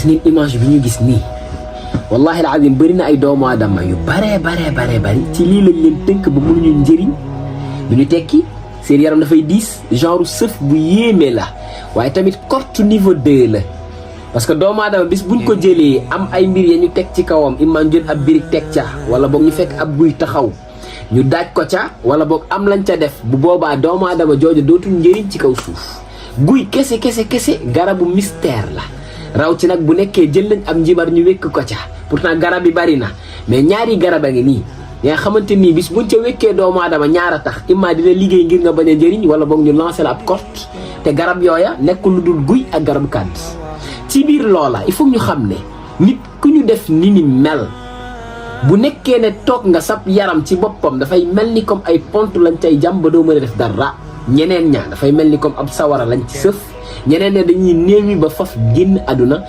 gis ngeen image bi ñu gis nii wallahi alazim bëri na ay doomu aadama yu bare bari ci lii lañ leen tënk ba mënuñu njëriñ du ñu tekki seen yaram dafay diis genre sëf bu yéeme la waaye tamit corte niveau 2 la parce que doomu aadama bis buñ ko jëlee am ay mbir ya ñu teg ci kawam imman jël ab birig teg ca wala boog ñu fekk ab guy taxaw ñu daaj ko ca wala boog am lañ ca def bu boobaa doomu aadama jooju dootul njëriñ ci kaw suuf guy kese garabu mystère la raw ci nag bu nekkee jël nañ ab njibar ñu wékk ko ca pourtant garab yi bari na mais ñaari garab a ngi nii yaa xamante nii bis buñ ca wékkee doomu aadama ñaar a tax imma dina liggéey ngir nga bañ a njëriñ wala boog ñu lancer la ab corte te garab yooya nekk lu dul guy ak garabu kàdd ci biir loola il faut ñu xam ne nit ku ñu def ni ni mel bu nekkee ne toog nga sab yaram ci boppam dafay mel ni comme ay pont lañ cay jàm ba doo mën a def dara ñeneen ñaa dafay mel ni comme ab sawara lañ ci sëf ñeneen ne dañuy néewi ba faf génn àdduna